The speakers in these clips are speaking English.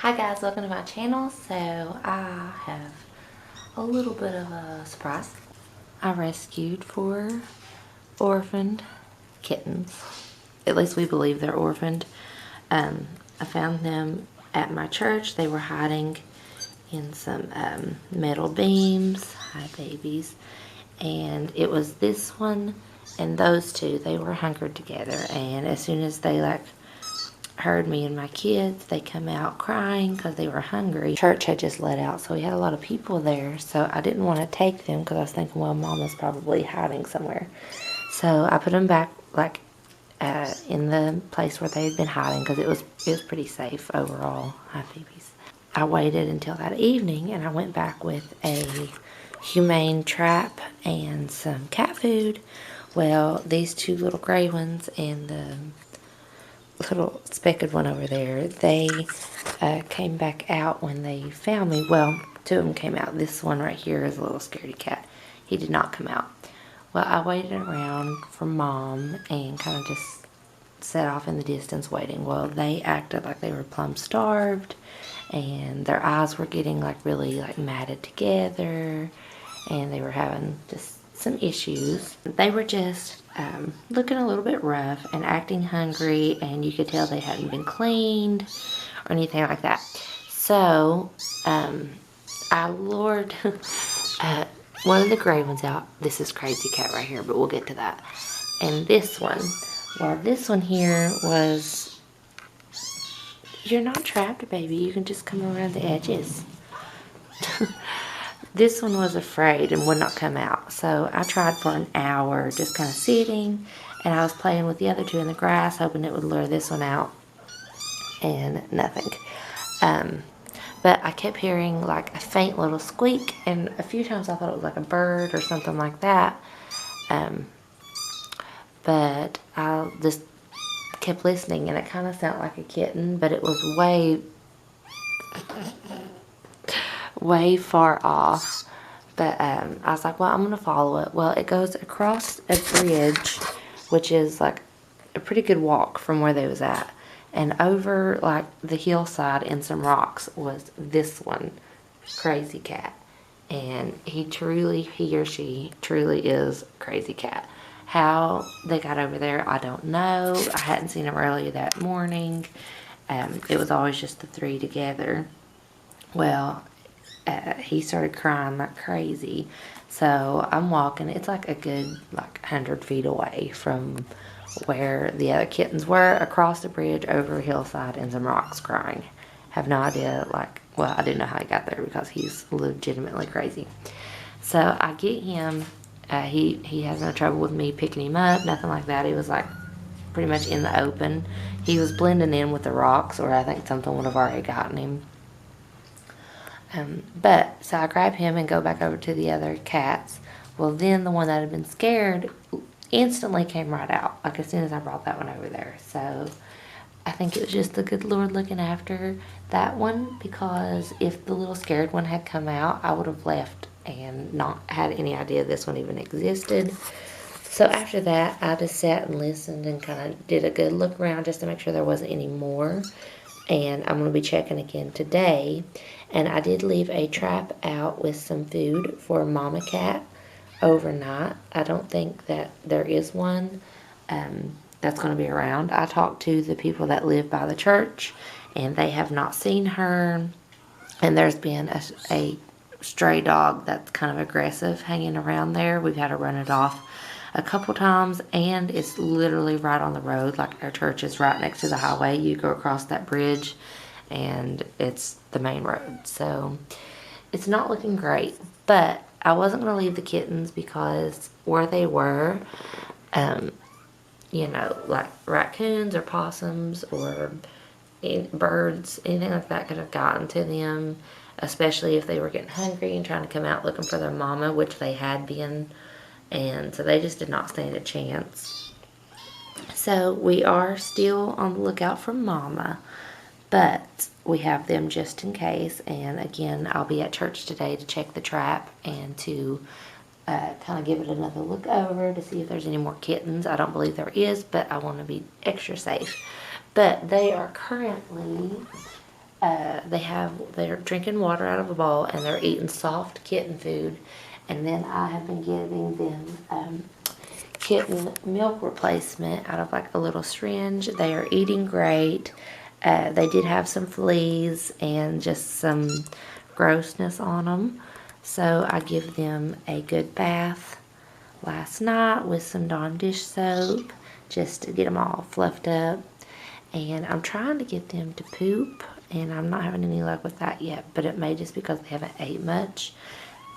Hi guys, welcome to my channel. So I have a little bit of a surprise. I rescued 4 orphaned kittens. At least we believe they're orphaned. I found them at my church. They were hiding in some metal beams. Hi babies. And it was this one and those two. They were hunkered together, and as soon as they heard me and my kids, they come out crying because they were hungry. Church had just let out, so we had a lot of people there, so I didn't want to take them because I was thinking, well, Mama's probably hiding somewhere. So I put them back in the place where they had been hiding because it was pretty safe overall. Hi babies. I waited until that evening and I went back with a humane trap and some cat food. Well, these 2 little gray ones and the little speckled one over there, they came back out when they found me. Well, 2 of them came out. This one right here is a little scaredy cat. He did not come out. Well, I waited around for Mom and kind of just sat off in the distance waiting. Well, they acted like they were plumb starved, and their eyes were getting really matted together, and they were having just some issues. They were just looking a little bit rough and acting hungry, and you could tell they hadn't been cleaned or anything like that. So I lured one of the gray ones out. This is Crazy Cat right here, but we'll get to that. And this one, well, this one here was, you're not trapped, baby. You can just come around the edges. This one was afraid and would not come out. So I tried for an hour just kind of sitting, and I was playing with the other 2 in the grass, hoping it would lure this one out, and nothing. But I kept hearing a faint little squeak, and a few times I thought it was like a bird or something like that. But I just kept listening, and it kind of sounded like a kitten, but it was way far off. But I was like, well, I'm gonna follow it. Well, it goes across a bridge, which is a pretty good walk from where they was at, and over the hillside and some rocks was this one, Crazy Cat. And he or she truly is Crazy Cat. How they got over there, I don't know. I hadn't seen them earlier that morning. It was always just the 3 together. Well, he started crying like crazy. So I'm walking. It's a good 100 feet away from where the other kittens were, across the bridge, over a hillside, and some rocks, crying. Have no idea, well, I didn't know how he got there because he's legitimately crazy. So I get him. He has no trouble with me picking him up, nothing like that. He was pretty much in the open. He was blending in with the rocks, or I think something would have already gotten him. So I grab him and go back over to the other cats. Well, then the one that had been scared instantly came right out, as soon as I brought that one over there. So I think it was just the good Lord looking after that one, because if the little scared one had come out, I would have left and not had any idea this one even existed. So after that, I just sat and listened and kind of did a good look around just to make sure there wasn't any more. And I'm going to be checking again today. And I did leave a trap out with some food for Mama Cat overnight. I don't think that there is one that's going to be around. I talked to the people that live by the church, and they have not seen her. And there's been a stray dog that's kind of aggressive hanging around there. We've had to run it off a couple times, and it's literally right on the road. Our church is right next to the highway. You go across that bridge and it's the main road, so it's not looking great. But I wasn't going to leave the kittens, because where they were, raccoons or possums or birds, anything like that could have gotten to them, especially if they were getting hungry and trying to come out looking for their mama, which they had been. And so they just did not stand a chance. So we are still on the lookout for Mama, but we have them just in case. And again, I'll be at church today to check the trap and to kind of give it another look over to see if there's any more kittens. I don't believe there is, but I want to be extra safe. But they are currently they're drinking water out of a bowl and they're eating soft kitten food. And then I have been giving them kitten milk replacement out of like a little syringe. They are eating great. They did have some fleas and just some grossness on them. So I give them a good bath last night with some Dawn dish soap just to get them all fluffed up. And I'm trying to get them to poop, and I'm not having any luck with that yet, but it may just because they haven't ate much.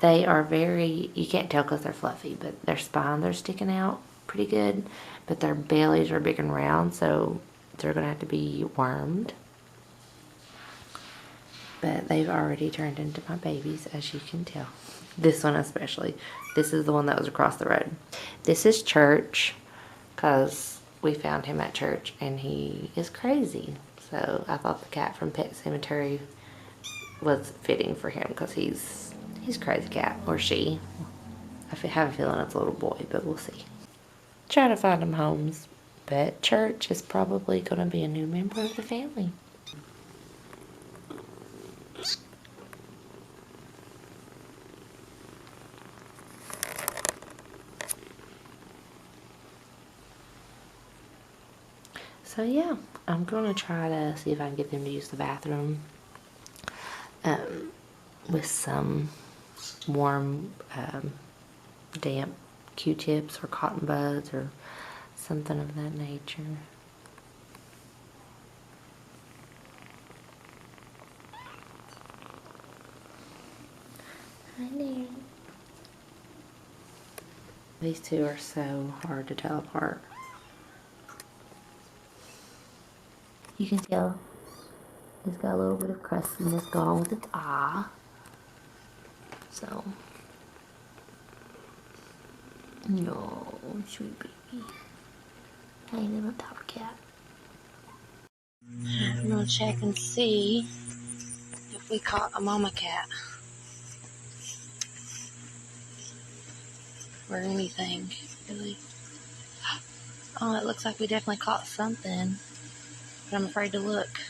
They are very, you can't tell because they're fluffy, but their spines are sticking out pretty good, but their bellies are big and round, so they're going to have to be wormed. But they've already turned into my babies, as you can tell. This one especially. This is the one that was across the road. This is Church, because we found him at church, and he is crazy. So I thought the cat from Pet Cemetery was fitting for him, because he's crazy cat, or she. I have a feeling it's a little boy, but we'll see. Try to find them homes, but Church is probably going to be a new member of the family. So yeah, I'm going to try to see if I can get them to use the bathroom with some warm, damp Q-tips or cotton buds or something of that nature. Hi there. These two are so hard to tell apart. You can tell it's got a little bit of crustiness going on with its eye. So, no, sweet baby. Hey, little top cat. I'm gonna check and see if we caught a mama cat or anything, really. Oh, it looks like we definitely caught something, but I'm afraid to look.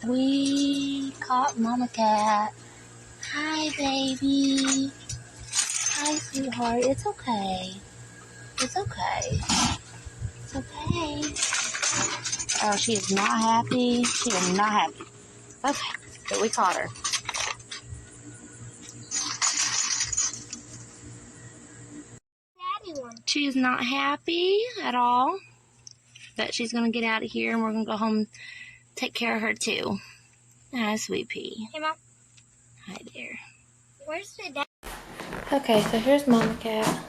We caught mama cat. Hi, baby. Hi, sweetheart. It's okay. It's okay. It's okay. Oh, she is not happy. She is not happy. Okay, but we caught her. She is not happy at all, but she's going to get out of here, and we're going to go home and take care of her, too. Hi, sweet pea. Hey, Mom. Hi there. Where's the dad? Okay, so here's Mama Cat.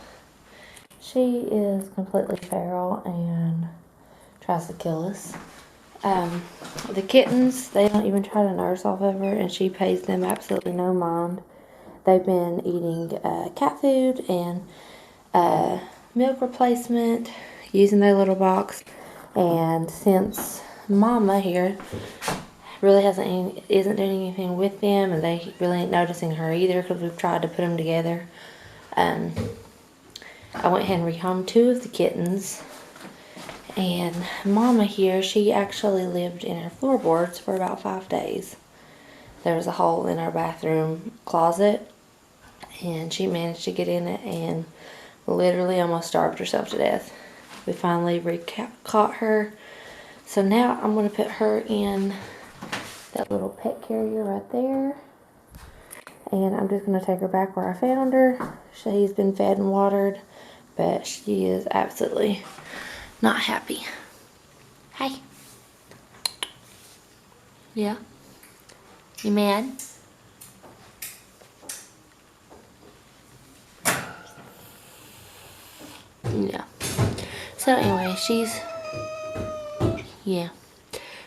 She is completely feral and tries to kill us. The kittens, they don't even try to nurse off of her, and she pays them absolutely no mind. They've been eating cat food and milk replacement, using their little box, and since Mama here really isn't doing anything with them, and they really ain't noticing her either because we've tried to put them together. I went ahead and rehomed 2 of the kittens, and Mama here, she actually lived in her floorboards for about 5 days. There was a hole in our bathroom closet, and she managed to get in it and literally almost starved herself to death. We finally caught her, so now I'm going to put her in that little pet carrier right there, and I'm just going to take her back where I found her. She's been fed and watered, but she is absolutely not happy. Hi. Yeah? You mad? Yeah. So anyway, yeah.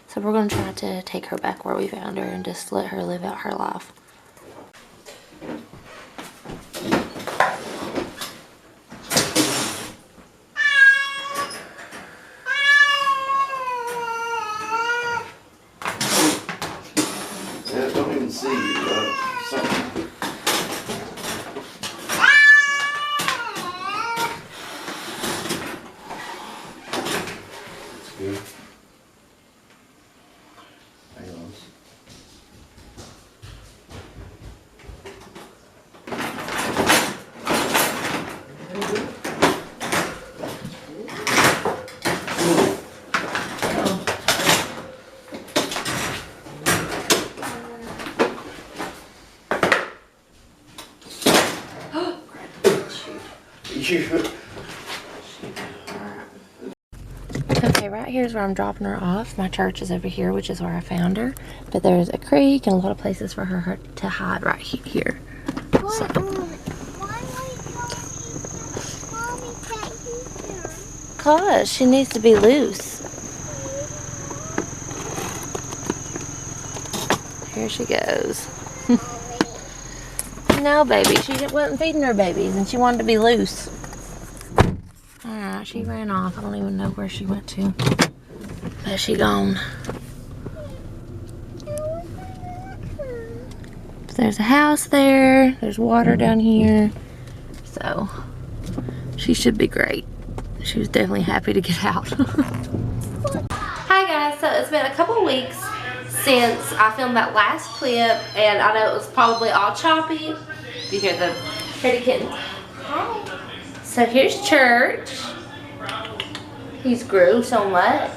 So we're going to try to take her back where we found her and just let her live out her life. see something. That's good. Hang on. Okay, right here is where I'm dropping her off. My church is over here, which is where I found her. But there's a creek and a lot of places for her to hide right here. So. Cause she needs to be loose. Here she goes. No, baby, she wasn't feeding her babies and she wanted to be loose. Alright, she ran off. I don't even know where she went to. But she gone. There's a house there. There's water down here. So, she should be great. She was definitely happy to get out. Hi guys, so it's been a couple weeks since I filmed that last clip, and I know it was probably all choppy. You hear the pretty kitten. Hi. So here's church. He's grew so much.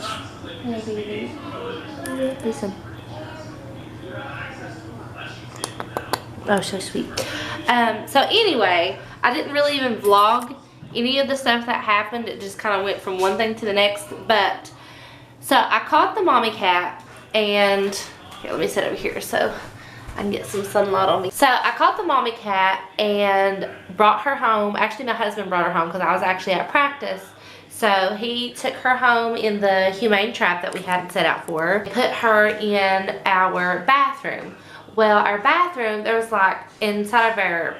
Hey, baby. Listen. Oh, so sweet. So anyway, I didn't really even vlog any of the stuff that happened. It just kind of went from one thing to the next. But so I caught the mommy cat, and here, let me sit over here so I can get some sunlight on me. So I caught the mommy cat and brought her home. Actually, my husband brought her home because I was actually at practice. So he took her home in the humane trap that we had set out for her. Put her in our bathroom. Well, our bathroom, there was like inside of our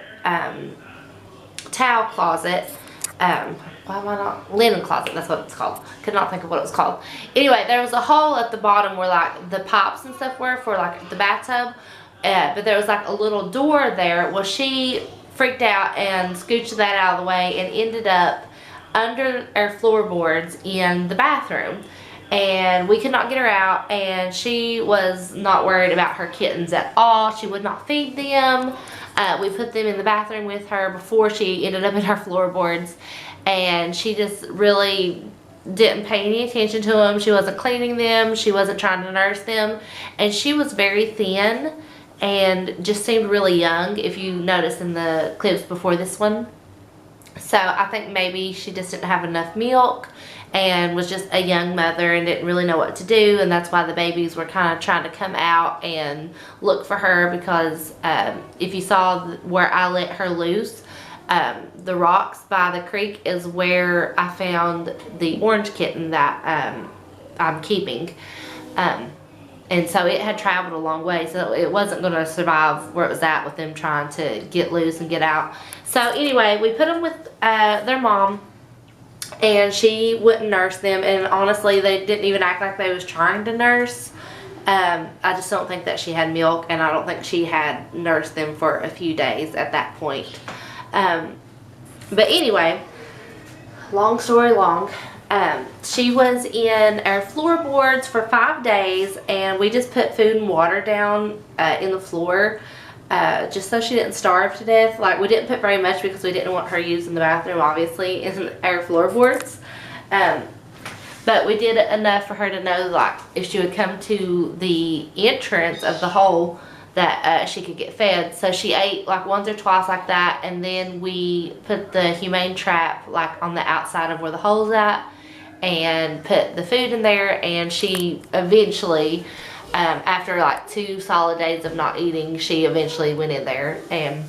towel closet. Why am I not? Linen closet, that's what it's called. Could not think of what it was called. Anyway, there was a hole at the bottom where like the pipes and stuff were for like the bathtub. But there was like a little door there. Well, she freaked out and scooched that out of the way and ended up under our floorboards in the bathroom. And we could not get her out, and she was not worried about her kittens at all. She would not feed them. We put them in the bathroom with her before she ended up in our floorboards, and she just really didn't pay any attention to them. She wasn't cleaning them. She wasn't trying to nurse them, and she was very thin and just seemed really young, if you notice in the clips before this one. So I think maybe she just didn't have enough milk and was just a young mother and didn't really know what to do, and that's why the babies were kind of trying to come out and look for her, because if you saw where I let her loose, the rocks by the creek is where I found the orange kitten that I'm keeping. And so it had traveled a long way, so it wasn't going to survive where it was at with them trying to get loose and get out. So anyway, we put them with their mom, and she wouldn't nurse them, and honestly they didn't even act like they was trying to nurse. I just don't think that she had milk, and I don't think she had nursed them for a few days at that point. But anyway, long story long, she was in our floorboards for 5 days, and we just put food and water down in the floor just so she didn't starve to death. Like, we didn't put very much because we didn't want her using the bathroom, obviously, in our floorboards. But we did enough for her to know, like, if she would come to the entrance of the hole, that she could get fed. So she ate like once or twice like that, and then we put the humane trap like on the outside of where the hole's at and put the food in there, and she eventually, after like 2 solid days of not eating, she eventually went in there. And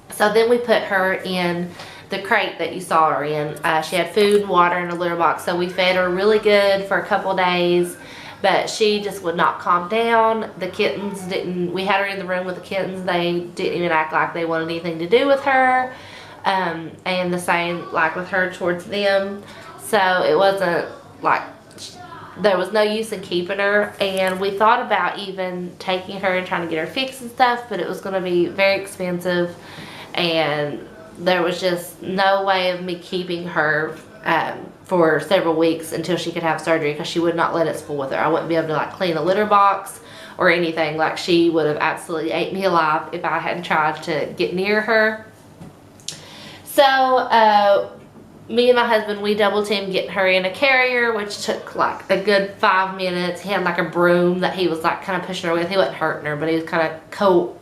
so then we put her in the crate that you saw her in. She had food and water in a litter box, so we fed her really good for a couple days, but she just would not calm down. The kittens didn't, we had her in the room with the kittens, they didn't even act like they wanted anything to do with her, and the same like with her towards them. So it wasn't like there was no use in keeping her, and we thought about even taking her and trying to get her fixed and stuff, but it was going to be very expensive, and there was just no way of me keeping her for several weeks until she could have surgery, because she would not let it spoil with her. I wouldn't be able to like clean a litter box or anything. Like, she would have absolutely ate me alive if I hadn't tried to get near her. So me and my husband, we double teamed getting her in a carrier, which took like a good 5 minutes. He had like a broom that he was like kind of pushing her with. He wasn't hurting her, but he was kind of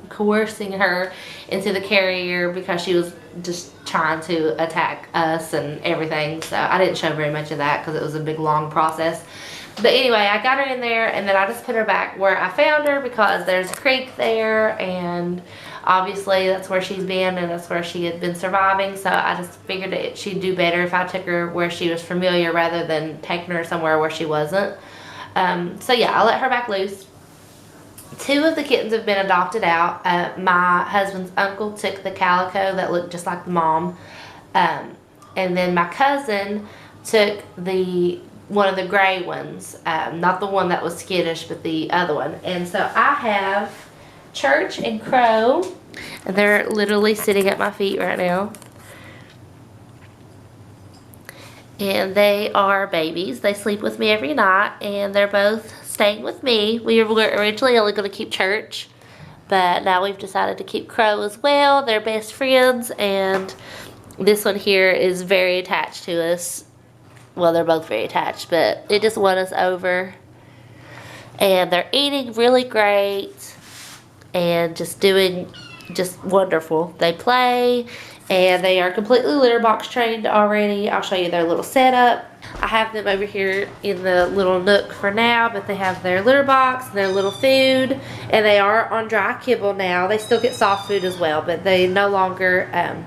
coercing her into the carrier because she was just trying to attack us and everything. So I didn't show very much of that because it was a big long process. But anyway, I got her in there, and then I just put her back where I found her because there's a creek there, and obviously that's where she's been, and that's where she had been surviving. So I just figured that she'd do better if I took her where she was familiar rather than taking her somewhere where she wasn't. So yeah, I let her back loose. 2 of the kittens have been adopted out. My husband's uncle took the calico that looked just like the mom, and then my cousin took one of the gray ones, not the one that was skittish, but the other one. And so I have Church and Crow, and they're literally sitting at my feet right now. And they are babies. They sleep with me every night, and they're both staying with me. We were originally only going to keep Church, but now we've decided to keep Crow as well. They're best friends, and this one here is very attached to us. Well, they're both very attached, but it just won us over. And they're eating really great and just doing just wonderful. They play, and they are completely litter box trained already. I'll show you their little setup. I have them over here in the little nook for now, but they have their litter box and their little food, and they are on dry kibble now. They still get soft food as well, but they no longer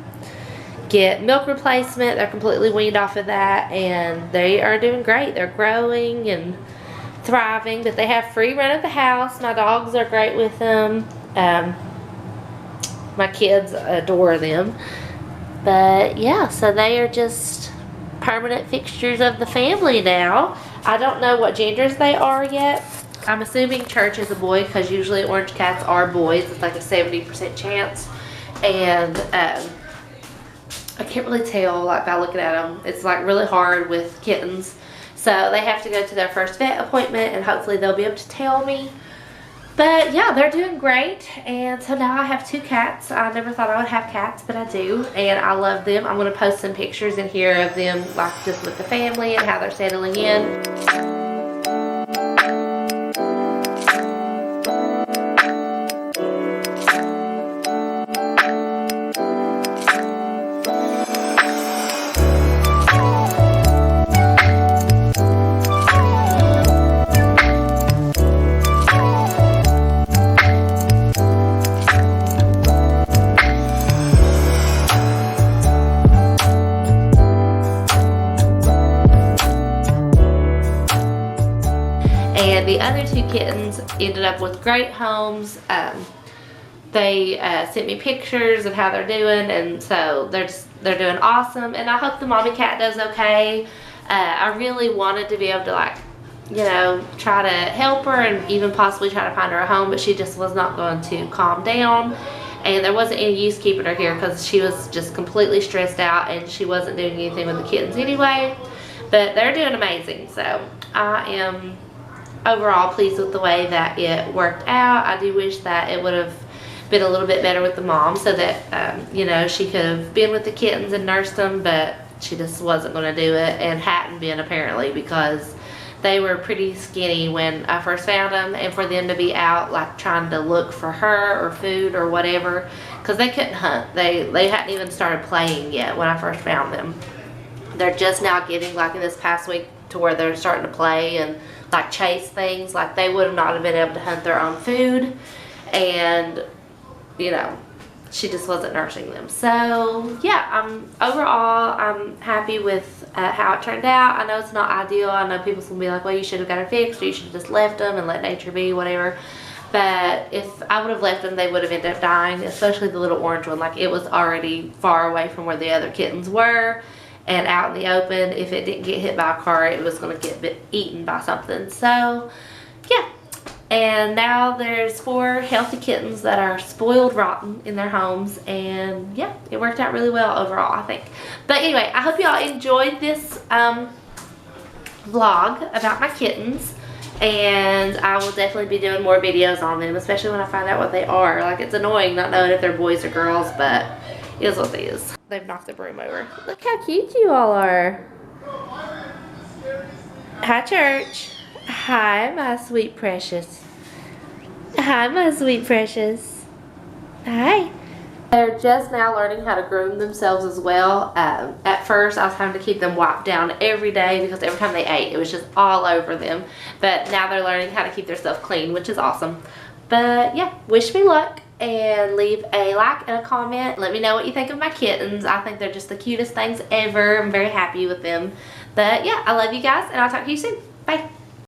get milk replacement. They're completely weaned off of that, and they are doing great. They're growing and thriving, but they have free run of the house. My dogs are great with them. My kids adore them. But yeah, so they are just permanent fixtures of the family now. I don't know what genders they are yet. I'm assuming Church is a boy, because usually orange cats are boys. It's like a 70% chance. And I can't really tell like by looking at them. It's like really hard with kittens. So they have to go to their first vet appointment, and hopefully they'll be able to tell me. But yeah, they're doing great. And so now I have 2 cats. I never thought I would have cats, but I do. And I love them. I'm going to post some pictures in here of them like just with the family and how they're settling in. And the other 2 kittens ended up with great homes. They sent me pictures of how they're doing, and so they're doing awesome. And I hope the mommy cat does okay. I really wanted to be able to, like, you know, try to help her and even possibly try to find her a home, but she just was not going to calm down. And there wasn't any use keeping her here because she was just completely stressed out, and she wasn't doing anything with the kittens anyway. But they're doing amazing, so I am overall pleased with the way that it worked out. I do wish that it would have been a little bit better with the mom, so that you know, she could have been with the kittens and nursed them, but she just wasn't going to do it, and hadn't been apparently, because they were pretty skinny when I first found them. And for them to be out like trying to look for her or food or whatever, because they couldn't hunt, they hadn't even started playing yet when I first found them. They're just now getting, like in this past week, to where they're starting to play and like chase things. Like they would have not have been able to hunt their own food, and you know, she just wasn't nursing them. So yeah, overall I'm happy with how it turned out. I know it's not ideal. I know people's gonna be like, well, you should have got her fixed, or you should have just left them and let nature be, whatever. But if I would have left them, they would have ended up dying, especially the little orange one. Like, it was already far away from where the other kittens were, and out in the open. If it didn't get hit by a car, it was going to get eaten by something. So yeah, and now there's 4 healthy kittens that are spoiled rotten in their homes, and yeah, it worked out really well overall, I think. But anyway, I hope y'all enjoyed this vlog about my kittens, and I will definitely be doing more videos on them, especially when I find out what they are. Like, it's annoying not knowing if they're boys or girls, but it is what it is. They've knocked the broom over. Look how cute you all are. Hi, Church. Hi, my sweet precious. Hi, my sweet precious. Hi. They're just now learning how to groom themselves as well. At first, I was having to keep them wiped down every day because every time they ate, it was just all over them. But now they're learning how to keep their stuff clean, which is awesome. But yeah, wish me luck and leave a like and a comment. Let me know what you think of my kittens. I think they're just the cutest things ever. I'm very happy with them. But yeah, I love you guys, and I'll talk to you soon.